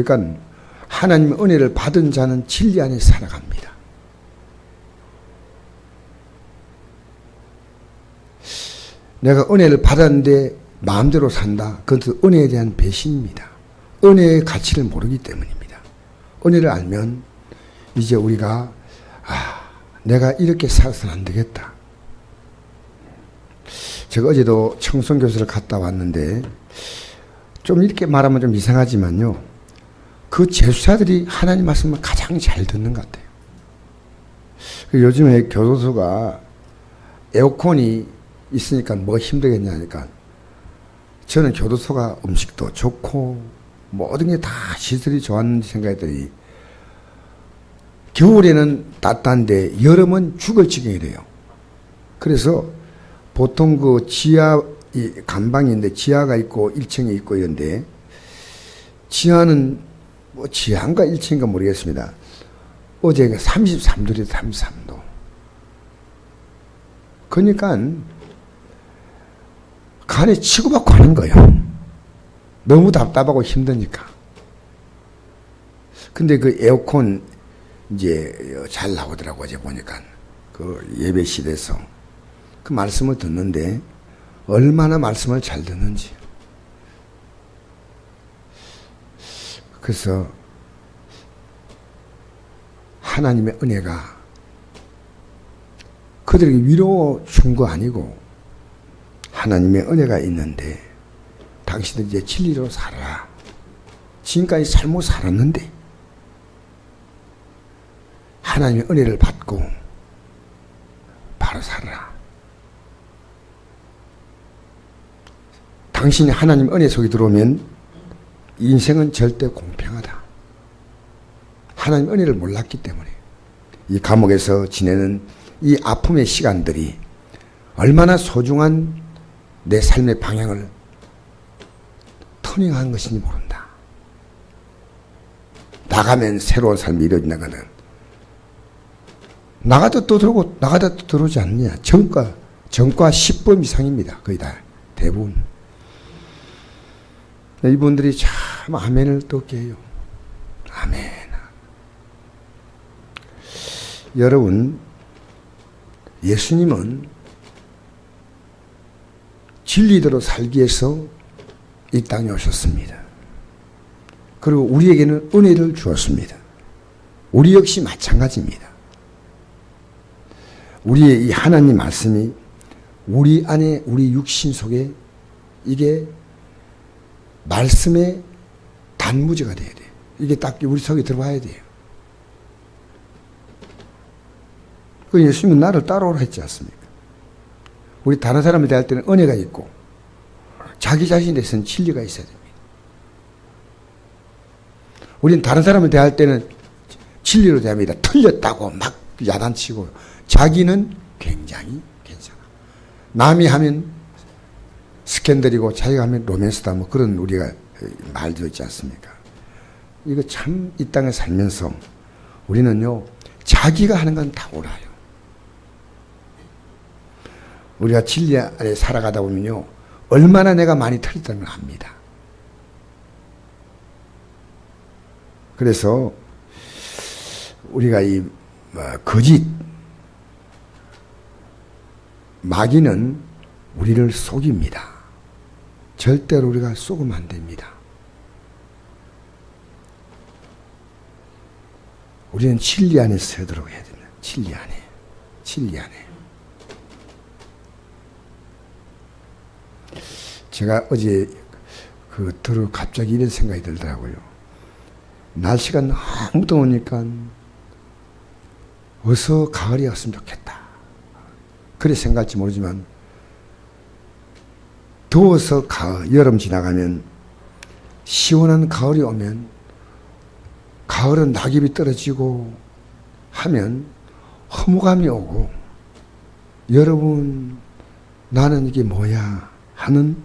그러니까 하나님의 은혜를 받은 자는 진리 안에 살아갑니다. 내가 은혜를 받았는데 마음대로 산다. 그것은 은혜에 대한 배신입니다. 은혜의 가치를 모르기 때문입니다. 은혜를 알면 이제 우리가 내가 이렇게 살아서는 안 되겠다. 제가 어제도 청송교수를 갔다 왔는데 좀 이렇게 말하면 좀 이상하지만요. 그 제수자들이 하나님 말씀을 가장 잘 듣는 것 같아요. 요즘에 교도소가 에어컨이 있으니까 뭐가 힘들겠냐니까 저는 교도소가 음식도 좋고 모든 게 다 시설이 좋았는지 생각했더니 겨울에는 따뜻한데 여름은 죽을 지경이래요. 그래서 보통 그 지하 감방인데 지하가 있고 1층이 있고 이런데 지하는 뭐 지하인가 1층인가 모르겠습니다. 어제가 33도래요. 33도. 그러니까 간에 치고받고 하는 거예요. 너무 답답하고 힘드니까. 근데 그 에어컨 이제 잘 나오더라고. 어제 보니까 그 예배실에서 그 말씀을 듣는데 얼마나 말씀을 잘 듣는지. 그래서 하나님의 은혜가 그들에게 위로 준 거 아니고 하나님의 은혜가 있는데 당신들 이제 진리로 살아라. 지금까지 잘못 살았는데 하나님의 은혜를 받고 바로 살아라. 당신이 하나님 은혜 속에 들어오면 인생은 절대 공평하다. 하나님 은혜를 몰랐기 때문에 이 감옥에서 지내는 이 아픔의 시간들이 얼마나 소중한 내 삶의 방향을 터닝한 것인지 모른다. 나가면 새로운 삶이 이루어진다는 것은 나가다 또 들어오고 나가다 또 들어오지 않느냐. 전과 10번 이상입니다. 거의 다 대부분. 이분들이 참 아멘을 듣게 해요. 아멘. 여러분, 예수님은 진리대로 살기 위해서 이 땅에 오셨습니다. 그리고 우리에게는 은혜를 주었습니다. 우리 역시 마찬가지입니다. 우리의 이 하나님 말씀이 우리 안에 우리 육신 속에 이게 말씀의 단무지가 돼야 돼요. 이게 딱 우리 속에 들어와야 돼요. 그 예수님은 나를 따라오라 했지 않습니까? 우리 다른 사람을 대할 때는 은혜가 있고 자기 자신에 대해서는 진리가 있어야 됩니다. 우리는 다른 사람을 대할 때는 진리로 대합니다. 틀렸다고 막 야단치고 자기는 굉장히 괜찮아. 남이 하면 스캔들이고 자기가 하면 로맨스다 뭐 그런 우리가 말도 있지 않습니까? 이거 참 이 땅에 살면서 우리는요 자기가 하는 건 다 옳아요. 우리가 진리 안에 살아가다 보면요 얼마나 내가 많이 틀렸다는 걸 압니다. 그래서 우리가 이 거짓 마귀는 우리를 속입니다. 절대로 우리가 속으면 안 됩니다. 우리는 진리 안에 서도록 해야 됩니다. 진리 안에. 진리 안에. 제가 어제 갑자기 이런 생각이 들더라고요. 날씨가 너무 더우니까 어서 가을이 왔으면 좋겠다. 그래 생각할지 모르지만 더워서 여름 지나가면 시원한 가을이 오면 가을은 낙엽이 떨어지고 하면 허무감이 오고 여러분 나는 이게 뭐야 하는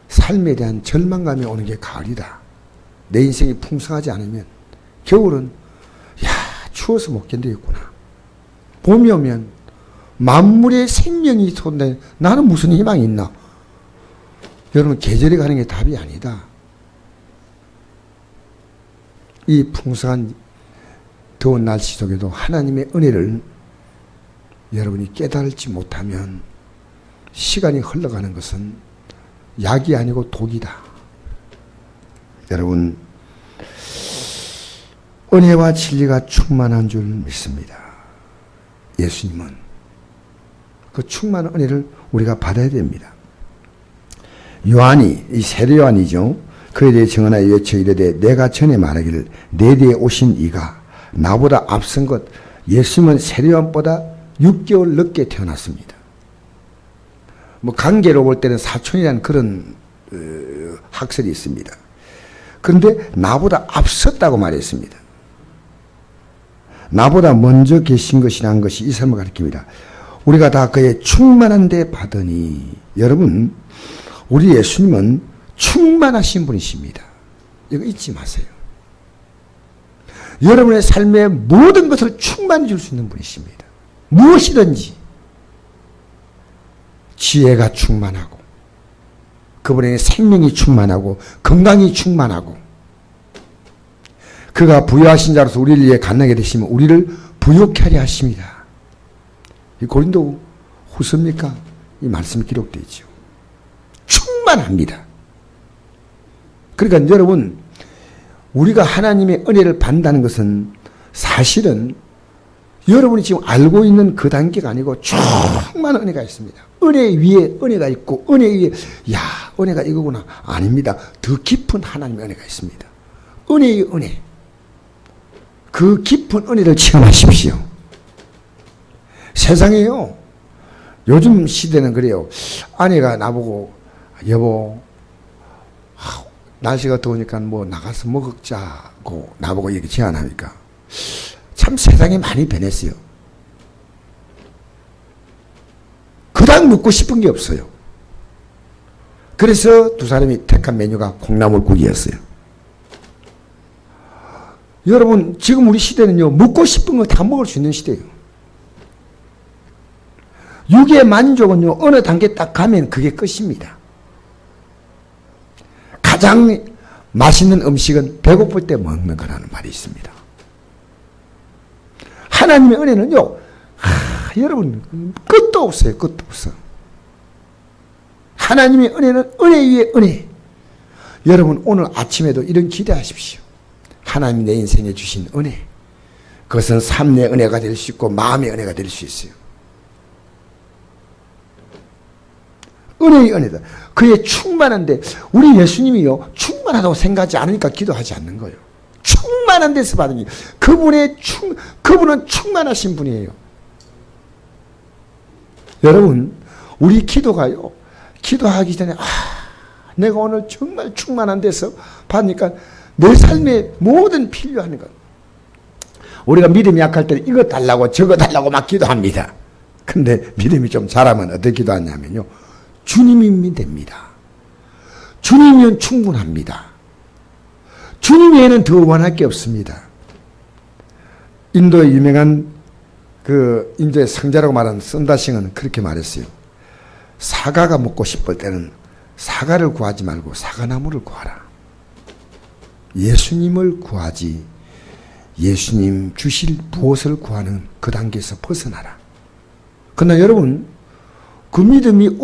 삶에 대한 절망감이 오는 게 가을이다. 내 인생이 풍성하지 않으면 겨울은 추워서 못 견디겠구나. 봄이 오면 만물의 생명이 솟는데 나는 무슨 희망이 있나. 여러분 계절이 가는 게 답이 아니다. 이 풍성한 더운 날씨 속에도 하나님의 은혜를 여러분이 깨달지 못하면 시간이 흘러가는 것은 약이 아니고 독이다. 여러분, 은혜와 진리가 충만한 줄 믿습니다. 예수님은 그 충만한 은혜를 우리가 받아야 됩니다. 요한이, 이 세례 요한이죠. 그에 대해 증언하여 외쳐 이르되 내가 전에 말하기를 내 뒤에 오신 이가 나보다 앞선 것. 예수님은 세례 요한보다 6개월 늦게 태어났습니다. 뭐 관계로 볼 때는 사촌이라는 그런 학설이 있습니다. 그런데 나보다 앞섰다고 말했습니다. 나보다 먼저 계신 것이라는 것이 이 삶을 가리킵니다. 우리가 다 그의 충만한 데 받으니, 여러분, 우리 예수님은 충만하신 분이십니다. 이거 잊지 마세요. 여러분의 삶의 모든 것을 충만히 줄 수 있는 분이십니다. 무엇이든지 지혜가 충만하고, 그분에게 생명이 충만하고, 건강이 충만하고, 그가 부유하신 자로서 우리를 위해 간나게 되시면 우리를 부욕케 하려 하십니다. 이 고린도 후서입니까? 이 말씀이 기록되어 있죠. 충만합니다. 그러니까 여러분, 우리가 하나님의 은혜를 받는다는 것은 사실은 여러분이 지금 알고 있는 그 단계가 아니고 충만한 은혜가 있습니다. 은혜 위에 은혜가 있고, 은혜 위에 야, 은혜가 이거구나. 아닙니다. 더 깊은 하나님의 은혜가 있습니다. 은혜의 은혜. 그 깊은 은혜를 체험하십시오. 세상에요, 요즘 시대는 그래요. 아내가 나보고 여보, 날씨가 더우니까 뭐 나가서 먹자고 나보고 이렇게 제안하니까 참 세상이 많이 변했어요. 그닥 먹고 싶은 게 없어요. 그래서 두 사람이 택한 메뉴가 콩나물국이었어요. 여러분, 지금 우리 시대는요, 먹고 싶은 거 다 먹을 수 있는 시대예요. 육의 만족은요, 어느 단계 딱 가면 그게 끝입니다. 가장 맛있는 음식은 배고플 때 먹는 거라는 말이 있습니다. 하나님의 은혜는요, 여러분, 끝도 없어요. 끝도 없어. 하나님의 은혜는 은혜 위에 은혜. 여러분, 오늘 아침에도 이런 기대하십시오. 하나님 내 인생에 주신 은혜. 그것은 삶의 은혜가 될 수 있고 마음의 은혜가 될 수 있어요. 은혜의 은혜다. 그의 충만한데, 우리 예수님이요, 충만하다고 생각하지 않으니까 기도하지 않는 거예요. 충만한 데서 받으니, 그분은 충만하신 분이에요. 여러분, 우리 기도가요, 기도하기 전에, 내가 오늘 정말 충만한 데서 받으니까 내 삶에 모든 필요한 것. 우리가 믿음이 약할 때는 이거 달라고 저거 달라고 막 기도합니다. 근데 믿음이 좀 자라면 어떻게 기도하냐면요, 주님이면 됩니다. 주님이면 충분합니다. 주님 외에는 더 원할 게 없습니다. 인도의 유명한 인도의 성자라고 말하는 선다싱은 그렇게 말했어요. 사과가 먹고 싶을 때는 사과를 구하지 말고 사과나무를 구하라. 예수님을 구하지, 예수님 주실 무엇을 구하는 그 단계에서 벗어나라. 그러나 여러분, 그 믿음이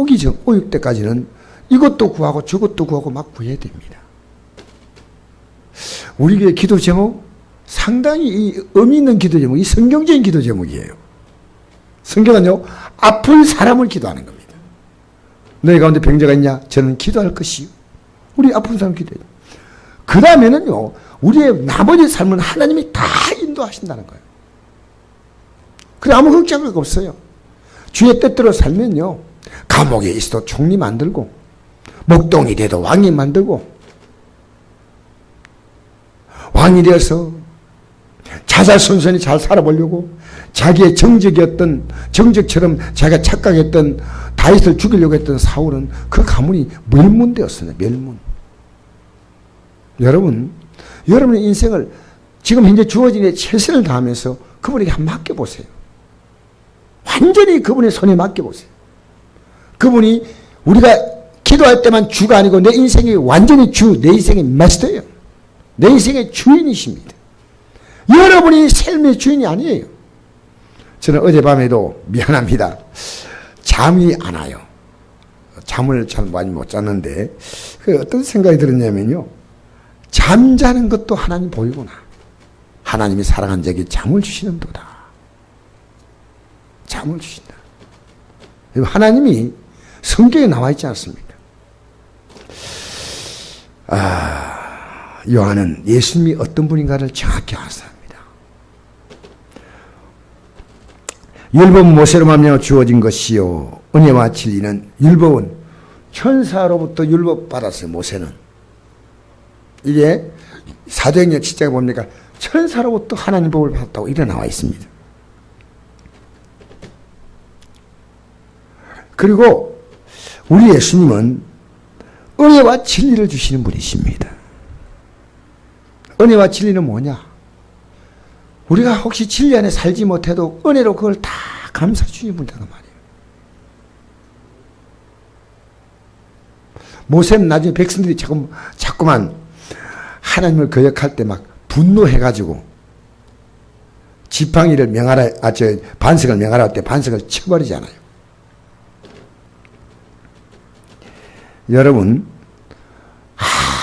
올 때까지는 이것도 구하고 저것도 구하고 막 구해야 됩니다. 우리 교회 기도 제목, 상당히 의미 있는 기도 제목이 성경적인 기도 제목이에요. 성경은요, 아픈 사람을 기도하는 겁니다. 너희 가운데 병자가 있냐? 저는 기도할 것이요. 우리 아픈 사람 기도해요. 그 다음에는요, 우리의 나머지 삶은 하나님이 다 인도하신다는 거예요. 그래, 아무 걱정할 거 없어요. 주의 뜻대로 살면요, 감옥에 있어도 총리 만들고, 목동이 돼도 왕이 만들고, 왕이 되어서 자잘손손히 잘 살아보려고 자기의 정적처럼 자기가 착각했던 다윗을 죽이려고 했던 사울은 그 가문이 멸문되었어요. 멸문. 여러분의 인생을 지금 현재 주어진 최선을 다하면서 그분에게 한번 맡겨보세요. 완전히 그분의 손에 맡겨보세요. 그분이 우리가 기도할 때만 주가 아니고 내 인생이 완전히 내 인생의 마스터예요. 내 인생의 주인이십니다. 여러분이 삶의 주인이 아니에요. 저는 어젯밤에도 미안합니다. 잠이 안 와요. 잠을 잘 많이 못 잤는데 어떤 생각이 들었냐면요. 잠자는 것도 하나님 보이구나. 하나님이 사랑한 자에게 잠을 주시는도다. 잠을 주신다. 하나님이 성경에 나와 있지 않습니까? 요한은 예수님이 어떤 분인가를 정확히 아십니다. 율법은 모세로 말미암아 주어진 것이요 은혜와 진리는 율법은 천사로부터 율법 받았어요. 모세는 이게 사도행전 7장에 봅니까? 천사로부터 하나님 법을 받았다고 이래 나와 있습니다. 그리고 우리 예수님은 은혜와 진리를 주시는 분이십니다. 은혜와 진리는 뭐냐? 우리가 혹시 진리 안에 살지 못해도 은혜로 그걸 다 감싸 주시는 분이란 말이에요. 모세는 나중에 백성들이 자꾸만 하나님을 거역할 때 막 분노해가지고 지팡이를 명하라, 반석을 명하라 할 때 반석을 쳐버리잖아요. 여러분,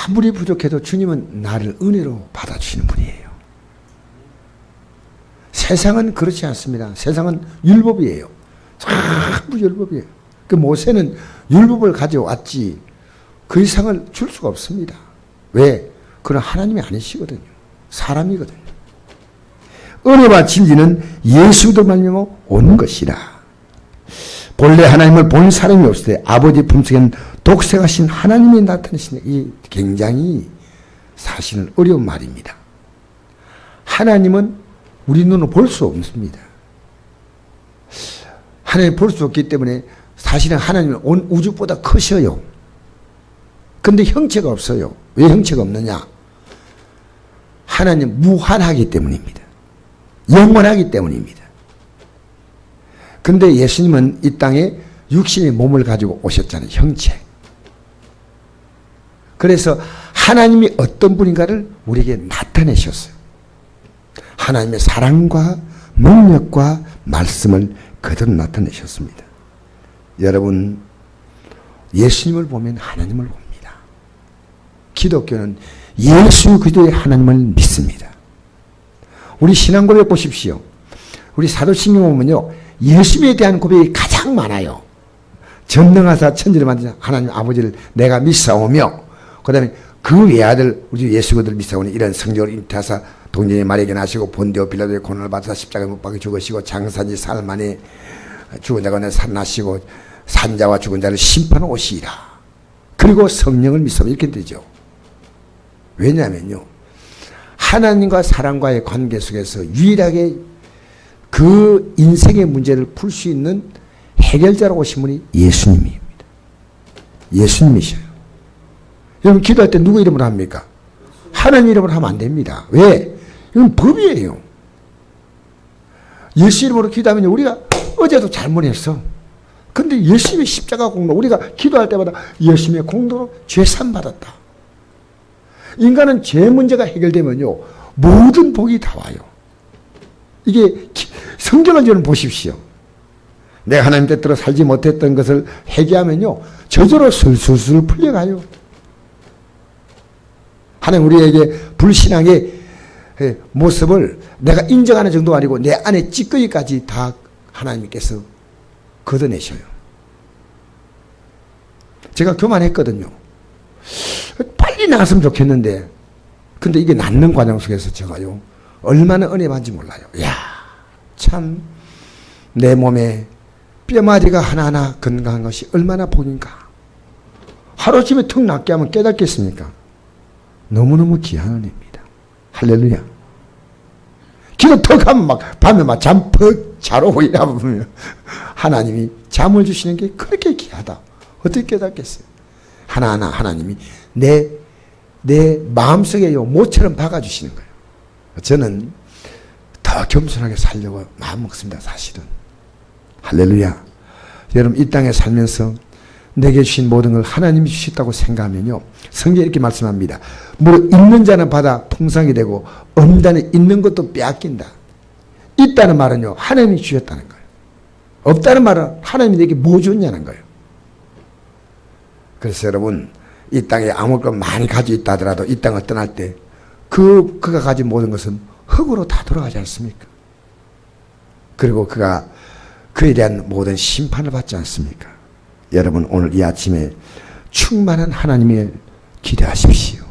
아무리 부족해도 주님은 나를 은혜로 받아주시는 분이에요. 세상은 그렇지 않습니다. 세상은 율법이에요. 전부 율법이에요. 그 모세는 율법을 가져왔지 그 이상을 줄 수가 없습니다. 왜? 그는 하나님이 아니시거든요. 사람이거든요. 은혜와 진리는 예수도 말미암아 온 것이라. 본래 하나님을 본 사람이 없을 때 아버지 품속에는 독생하신 하나님이 나타나시는 이 굉장히 사실은 어려운 말입니다. 하나님은 우리 눈으로 볼 수 없습니다. 하나님 볼 수 없기 때문에 사실은 하나님은 온 우주보다 크셔요. 근데 형체가 없어요. 왜 형체가 없느냐? 하나님 무한하기 때문입니다. 영원하기 때문입니다. 근데 예수님은 이 땅에 육신의 몸을 가지고 오셨잖아요. 형체. 그래서 하나님이 어떤 분인가를 우리에게 나타내셨어요. 하나님의 사랑과 능력과 말씀을 그대로 나타내셨습니다. 여러분, 예수님을 보면 하나님을 봅니다. 기독교는 예수 그리스도의 하나님을 믿습니다. 우리 신앙 고백 보십시오. 우리 사도신경 보면요, 예수님에 대한 고백이 가장 많아요. 전능하사 천지를 만드신 하나님 아버지를 내가 믿사오며, 그 다음에 그 외아들 우리 예수 그리스도를 믿사오니 이런 성경을 잉태하사 동정의 말에게 나시고 본디오 빌라도의 고난을 받으사 십자가에 못 박혀 죽으시고 장사지 사흘 만에 죽은 자가 내 살나시고 산자와 죽은 자를 심판하러 오시리라. 그리고 성령을 믿사오며 이렇게 되죠. 왜냐하면요, 하나님과 사람과의 관계 속에서 유일하게 그 인생의 문제를 풀 수 있는 해결자로 오신 분이 예수님입니다. 예수님이셔요. 여러분, 기도할 때 누구 이름으로 합니까? 하나님 이름으로 하면 안 됩니다. 왜? 이건 법이에요. 예수 이름으로 기도하면 우리가 어제도 잘못했어. 근데 예수님의 십자가 공로, 우리가 기도할 때마다 예수님의 공로로 죄산 받았다. 인간은 죄 문제가 해결되면요, 모든 복이 다 와요. 이게 성경을 저는 보십시오. 내가 하나님 뜻대로 살지 못했던 것을 회개하면요, 저절로 술술 풀려가요. 하나님 우리에게 불신앙의 모습을 내가 인정하는 정도가 아니고 내 안에 찌꺼기까지 다 하나님께서 걷어내셔요. 제가 교만했거든요. 빨리 나갔으면 좋겠는데, 근데 이게 낫는 과정 속에서 제가요, 얼마나 은혜 받는지 몰라요. 이야, 참, 내 몸에 뼈마디가 하나하나 건강한 것이 얼마나 복인가. 하루쯤에 턱 낫게 하면 깨닫겠습니까? 너무너무 귀한 은혜입니다. 할렐루야. 기도 턱 하면 막, 밤에 막 잠 퍽 잘 오고 이러면 하나님이 잠을 주시는 게 그렇게 귀하다. 어떻게 깨닫겠어요? 하나하나 하나님이 내 마음속에 모처럼 박아주시는 거예요. 저는 더 겸손하게 살려고 마음 먹습니다. 사실은. 할렐루야. 여러분, 이 땅에 살면서 내게 주신 모든 걸 하나님이 주셨다고 생각하면요, 성경에 이렇게 말씀합니다. 뭐 있는 자는 받아 풍성이 되고 없는 자는 있는 것도 빼앗긴다. 있다는 말은요, 하나님이 주셨다는 거예요. 없다는 말은 하나님이 내게 뭐 줬냐는 거예요. 그래서 여러분, 이 땅에 아무 것 많이 가지고 있다 하더라도 이 땅을 떠날 때 그가 가진 모든 것은 흙으로 다 돌아가지 않습니까? 그리고 그가 그에 대한 모든 심판을 받지 않습니까? 여러분, 오늘 이 아침에 충만한 하나님을 기대하십시오.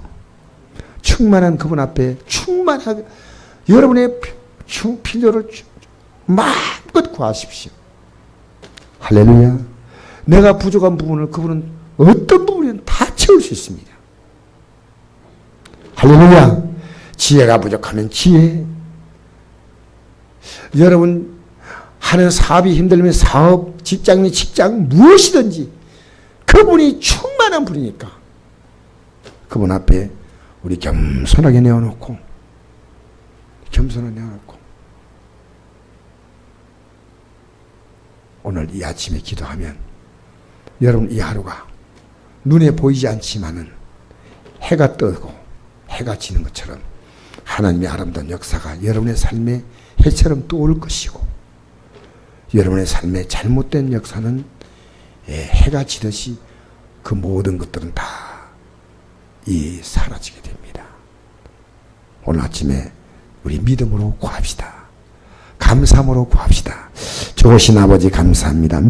충만한 그분 앞에 충만하게 여러분의 필요를 마음껏 구하십시오. 할렐루야. 내가 부족한 부분을 그분은 어떤 부분이든 다 채울 수 있습니다. 할렐루야. 지혜가 부족하면 지혜. 여러분 하는 사업이 힘들면 사업, 직장이면 직장, 무엇이든지 그분이 충만한 분이니까 그분 앞에 우리 겸손하게 내어놓고, 겸손하게 내어놓고 오늘 이 아침에 기도하면 여러분 이 하루가 눈에 보이지 않지만은 해가 뜨고 해가 지는 것처럼 하나님의 아름다운 역사가 여러분의 삶에 해처럼 떠올 것이고, 여러분의 삶의 잘못된 역사는 해가 지듯이 그 모든 것들은 다 사라지게 됩니다. 오늘 아침에 우리 믿음으로 구합시다. 감사함으로 구합시다. 좋으신 아버지 감사합니다.